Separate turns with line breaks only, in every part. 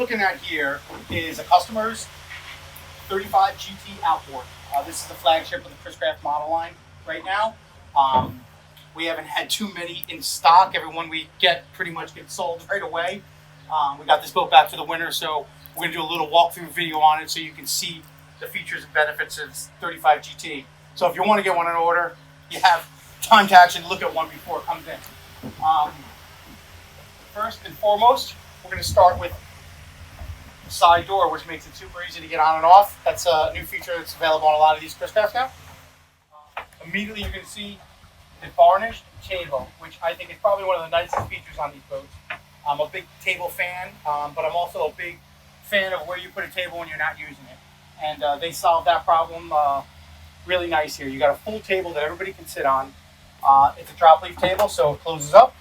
looking at here is a customer's 35 GT outboard. This is the flagship of the Chris Craft model line right now. We haven't had too many in stock. Every one we get pretty much gets sold right away. We got this boat back for the winter, so we're going to do a little walkthrough video on it so you can see the features and benefits of 35 GT. So if you want to get one in order, you have time to actually look at one before it comes in. First and foremost, we're going to start with the side door, which makes it super easy to get on and off. That's a new feature that's available on a lot of these Chris Crafts now. Immediately you can see the varnished table, which I think is probably one of the nicest features on these boats. I'm a big table fan, but I'm also a big fan of where you put a table when you're not using it. And they solved that problem really nice here. You got a full table that everybody can sit on. It's a drop leaf table, so it closes up.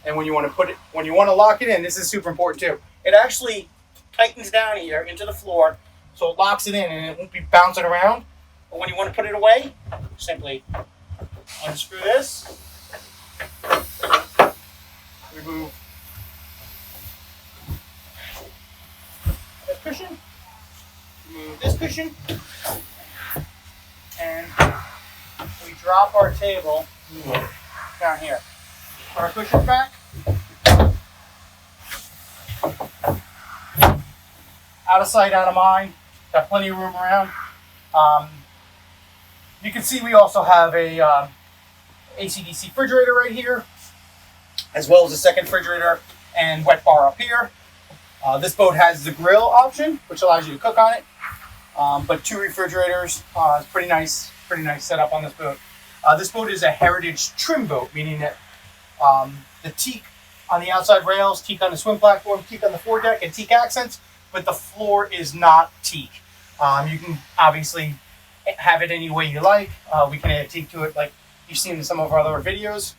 And when you want to lock it in, this is super important too. It actually tightens down here into the floor, so it locks it in and it won't be bouncing around. But when you want to put it away, simply unscrew this, remove this cushion, remove this cushion, and we drop our table down here. Put our cushions back, out of sight, out of mind. Got plenty of room around. You can see we also have a AC/DC refrigerator right here, as well as a second refrigerator and wet bar up here. This boat has the grill option, which allows you to cook on it, but 2 refrigerators. It's pretty nice setup on this boat. This boat is a heritage trim boat, meaning that the teak on the outside rails, teak on the swim platform, teak on the foredeck, and teak accents, but the floor is not teak. You can obviously have it any way you like. We can add teak to it like you've seen in some of our other videos.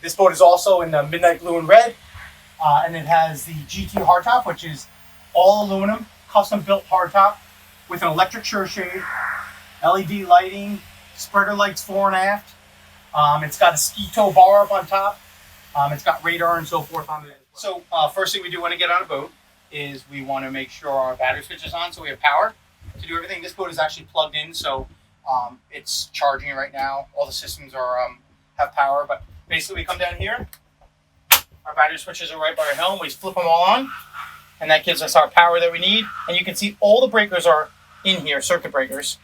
This boat is also in the midnight blue and red, and it has the GT hardtop, which is all aluminum, custom built hardtop with an electric sure shade, LED lighting, spreader lights fore and aft. It's got a ski tow bar up on top. It's got radar and so forth on it. So first thing we do when we get on a boat is we want to make sure our battery switch is on so we have power to do everything. This boat is actually plugged in, so it's charging right now. All the systems are have power, but basically we come down here. Our battery switches are right by our helm. We flip them all on, and that gives us our power that we need. And you can see all the breakers are in here, circuit breakers,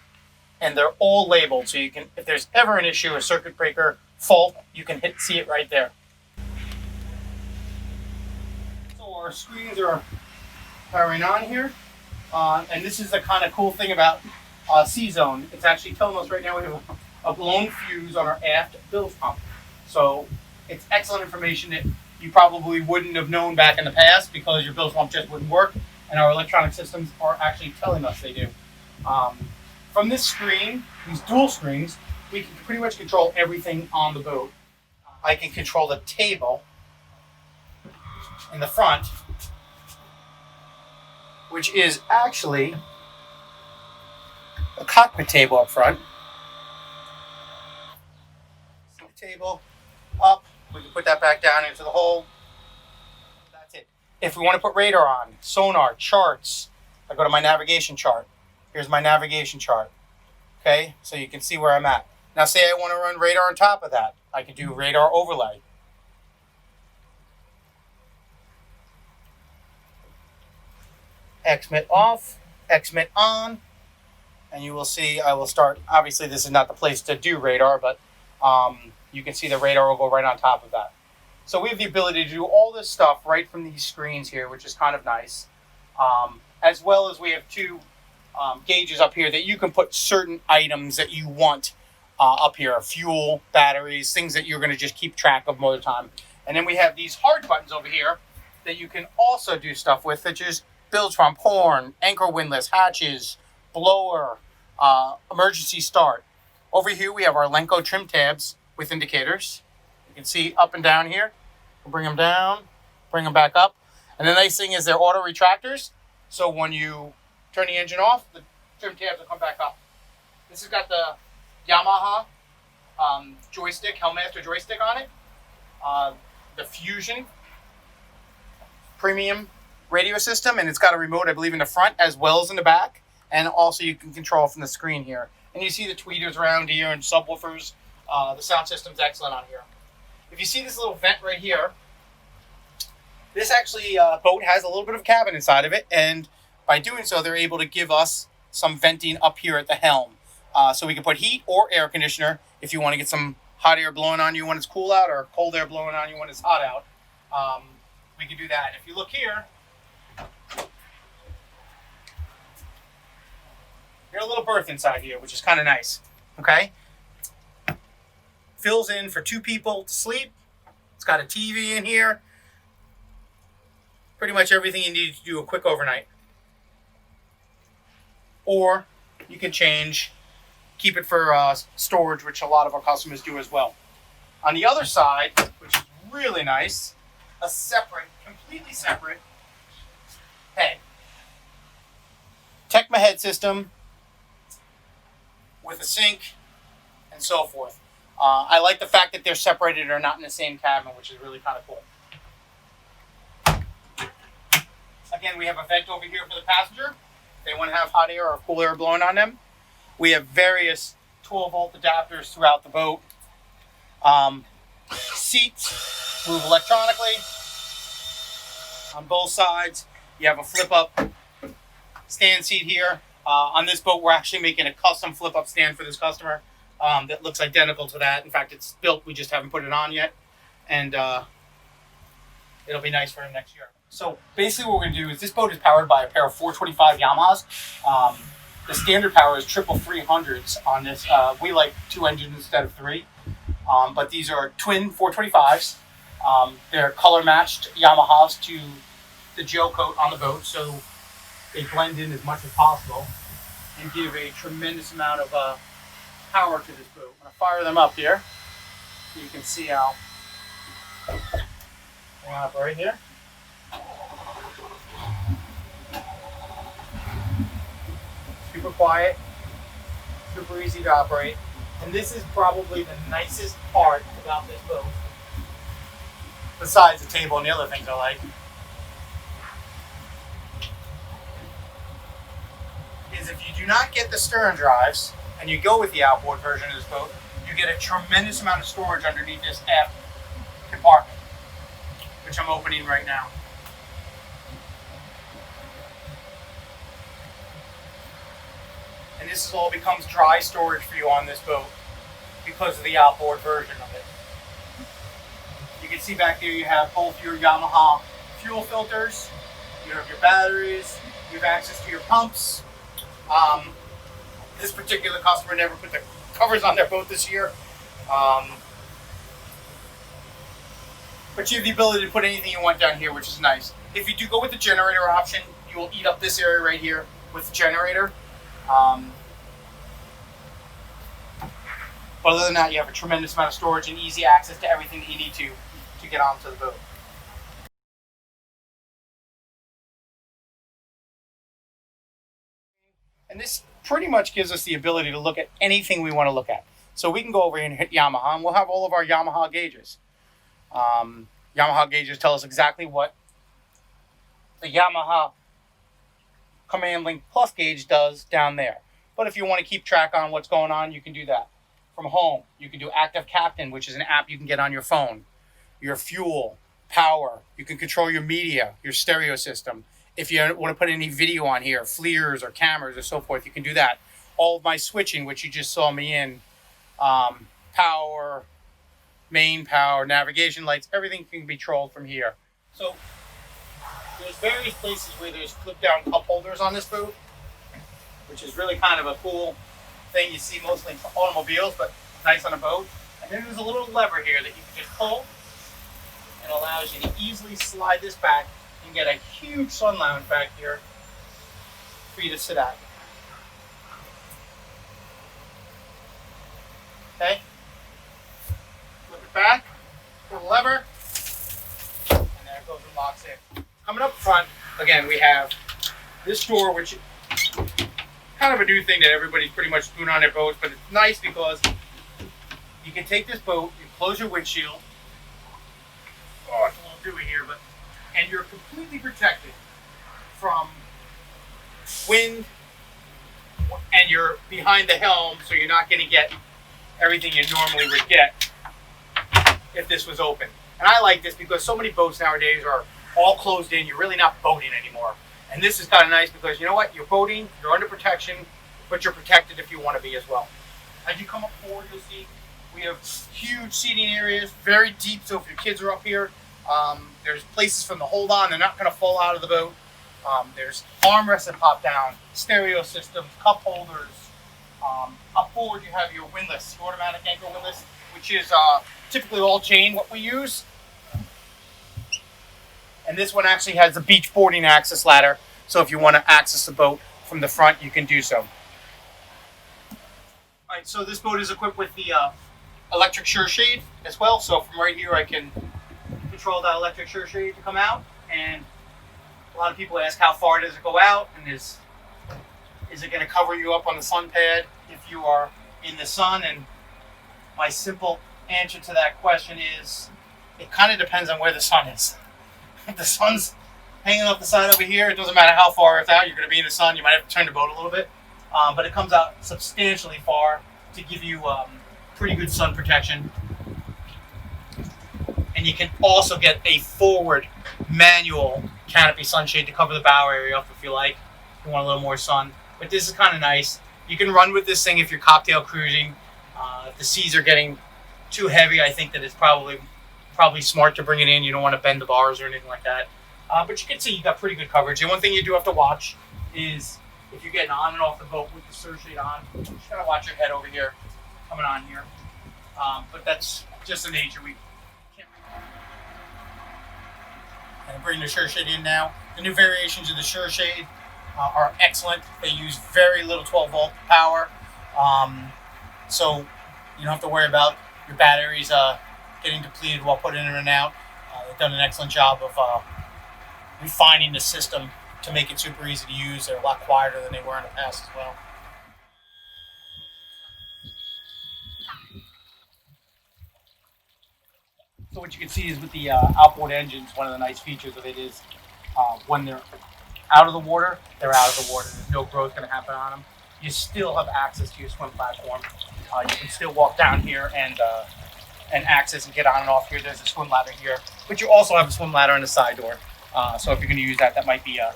and they're all labeled. So you can, if there's ever an issue, a circuit breaker fault, you can see it right there. So our screens are powering on here. And this is the kind of cool thing about C-Zone. It's actually telling us right now we have a blown fuse on our aft bilge pump. So it's excellent information that you probably wouldn't have known back in the past because your bilge pump just wouldn't work, and our electronic systems are actually telling us they do. From this screen, these dual screens, we can pretty much control everything on the boat. I can control the table in the front, which is actually a cockpit table up front. So the table up, we can put that back down into the hole. That's it. If we want to put radar on, sonar, charts, I go to my navigation chart. Here's my navigation chart. Okay, so you can see where I'm at. Now say I want to run radar on top of that. I can do radar overlay. XMIT off, XMIT on, and you will see I will start. Obviously this is not the place to do radar, but you can see the radar will go right on top of that. So we have the ability to do all this stuff right from these screens here, which is kind of nice. As well as we have 2 gauges up here that you can put certain items that you want up here, fuel, batteries, things that you're going to just keep track of more of the time. And then we have these hard buttons over here that you can also do stuff with, such as bilge pump, horn, anchor windlass, hatches, blower, emergency start. Over here we have our Lenco trim tabs with indicators. You can see up and down here. We'll bring them down, bring them back up. And the nice thing is they're auto retractors. So when you turn the engine off, the trim tabs will come back up. This has got the Yamaha joystick, Helmmaster joystick on it. The Fusion Premium radio system, and it's got a remote, I believe, in the front as well as in the back. And also you can control from the screen here. And you see the tweeters around here and subwoofers. The sound system's excellent on here. If you see this little vent right here, this actually boat has a little bit of cabin inside of it, and by doing so, they're able to give us some venting up here at the helm. So we can put heat or air conditioner if you want to get some hot air blowing on you when it's cool out, or cold air blowing on you when it's hot out. We can do that. If you look here, there's a little berth inside here, which is kind of nice. Okay? Fills in for 2 people to sleep. It's got a TV in here. Pretty much everything you need to do a quick overnight. Or you can keep it for storage, which a lot of our customers do as well. On the other side, which is really nice, a completely separate head. Tecma head system with a sink and so forth. I like the fact that they're separated and are not in the same cabin, which is really kind of cool. Again, we have a vent over here for the passenger. If they want to have hot air or cool air blowing on them. We have various 12-volt adapters throughout the boat. Seats move electronically on both sides. You have a flip-up stand seat here. On this boat, we're actually making a custom flip-up stand for this customer that looks identical to that. In fact, it's built. We just haven't put it on yet. And it'll be nice for him next year. So basically what we're going to do is this boat is powered by a pair of 425 Yamahas. The standard power is 300s on this. We like 2 engines instead of 3. But these are twin 425s. They're color matched Yamahas to the gel coat on the boat, so they blend in as much as possible and give a tremendous amount of power to this boat. I'm going to fire them up here so you can see how they operate here. Super quiet, super easy to operate, and this is probably the nicest part about this boat, besides the table and the other things I like, is if you do not get the stern drives and you go with the outboard version of this boat, you get a tremendous amount of storage underneath this aft compartment, which I'm opening right now. And this all becomes dry storage for you on this boat because of the outboard version of it. You can see back here you have both your Yamaha fuel filters, you have your batteries, you have access to your pumps. This particular customer never put the covers on their boat this year. But you have the ability to put anything you want down here, which is nice. If you do go with the generator option, you will eat up this area right here with the generator. But other than that, you have a tremendous amount of storage and easy access to everything that you need to get onto the boat. And this pretty much gives us the ability to look at anything we want to look at. So we can go over here and hit Yamaha, and we'll have all of our Yamaha gauges. Yamaha gauges tell us exactly what the Yamaha Command Link Plus gauge does down there. But if you want to keep track on what's going on, you can do that. From home, you can do Active Captain, which is an app you can get on your phone. Your fuel, power, you can control your media, your stereo system. If you want to put any video on here, FLIRs or cameras or so forth, you can do that. All of my switching, which you just saw me in, power, main power, navigation lights, everything can be controlled from here. So there's various places where there's flip down cup holders on this boat, which is really kind of a cool thing you see mostly in automobiles, but nice on a boat. And then there's a little lever here that you can just pull, and allows you to easily slide this back and get a huge sun lounge back here for you to sit at. Okay? Flip it back, pull the lever, and there it goes and locks in. Coming up front, again, we have this door, which kind of a new thing that everybody's pretty much doing on their boats, but it's nice because you can take this boat, you close your windshield. Oh, it's a little dewy here, and you're completely protected from wind, and you're behind the helm, so you're not going to get everything you normally would get if this was open. And I like this because so many boats nowadays are all closed in. You're really not boating anymore. And this is kind of nice because you know what? You're boating, you're under protection, but you're protected if you want to be as well. As you come up forward, you'll see we have huge seating areas, very deep. So if your kids are up here, there's places from the hold on. They're not going to fall out of the boat. There's armrests that pop down, stereo systems, cup holders. Up forward, you have your windlass, your automatic anchor windlass, which is typically all chain, what we use. And this one actually has a beach boarding access ladder. So if you want to access the boat from the front, you can do so. All right, so this boat is equipped with the electric sure shade as well. So from right here, I can control that electric sure shade to come out. And a lot of people ask how far does it go out, and is it going to cover you up on the sun pad if you are in the sun? And my simple answer to that question is it kind of depends on where the sun is. If the sun's hanging off the side over here, it doesn't matter how far it's out, you're going to be in the sun. You might have to turn the boat a little bit, but it comes out substantially far to give you pretty good sun protection. And you can also get a forward manual canopy sunshade to cover the bow area up if you like. If you want a little more sun. But this is kind of nice. You can run with this thing if you're cocktail cruising. If the seas are getting too heavy, I think that it's probably smart to bring it in. You don't want to bend the bars or anything like that. But you can see you got pretty good coverage. And one thing you do have to watch is if you're getting on and off the boat with the surshade on, you just gotta watch your head over here, coming on here. But that's just the nature. We can't. And bring the surshade in now. The new variations of the surshade are excellent. They use very little 12-volt power, so you don't have to worry about your batteries getting depleted while putting in and out. They've done an excellent job of refining the system to make it super easy to use. They're a lot quieter than they were in the past as well. So what you can see is with the outboard engines, one of the nice features of it is when they're out of the water, they're out of the water. There's no growth going to happen on them. You still have access to your swim platform. You can still walk down here and access and get on and off here. There's a swim ladder here, but you also have a swim ladder in the side door. So if you're going to use that, that might be a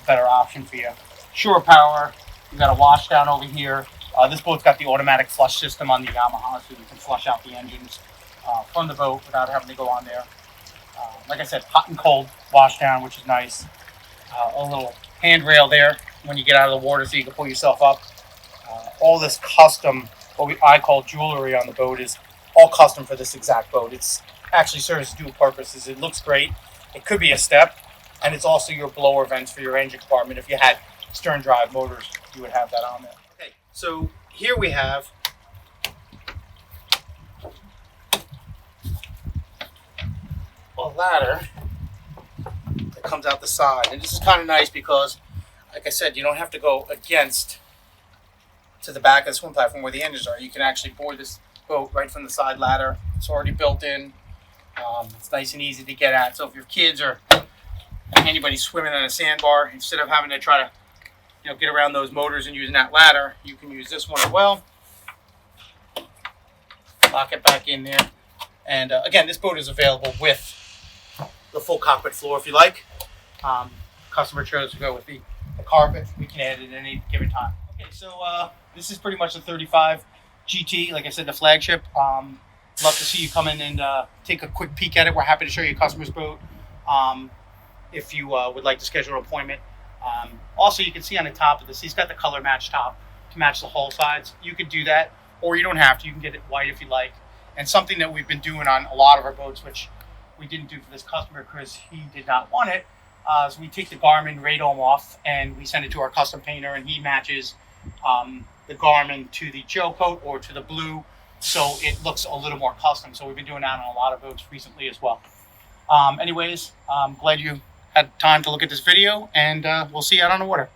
better option for you. Shore power. You've got a wash down over here. This boat's got the automatic flush system on the Yamaha, so you can flush out the engines from the boat without having to go on there. Like I said, hot and cold wash down, which is nice. A little handrail there when you get out of the water so you can pull yourself up. All this custom, I call jewelry on the boat, is all custom for this exact boat. It's actually serves dual purposes. It looks great. It could be a step, and it's also your blower vents for your engine compartment. If you had stern drive motors, you would have that on there. Okay, so here we have a ladder that comes out the side, and this is kind of nice because, like I said, you don't have to go against to the back of the swim platform where the engines are. You can actually board this boat right from the side ladder. It's already built in. It's nice and easy to get at. So if your kids or anybody swimming on a sandbar, instead of having to try to get around those motors and using that ladder, you can use this one as well. Lock it back in there. And again, this boat is available with the full cockpit floor if you like. Customer chose to go with the carpet. We can add it at any given time. Okay, so this is pretty much the 35 GT, like I said, the flagship. Love to see you come in and take a quick peek at it. We're happy to show you a customer's boat if you would like to schedule an appointment. Also, you can see on the top of this, he's got the color match top to match the hull sides. You could do that, or you don't have to. You can get it white if you like. And something that we've been doing on a lot of our boats, which we didn't do for this customer because he did not want it, is we take the Garmin radome off and we send it to our custom painter, and he matches the Garmin to the gel coat or to the blue, so it looks a little more custom. So we've been doing that on a lot of boats recently as well. Anyways, I'm glad you had time to look at this video, and we'll see you out on the water.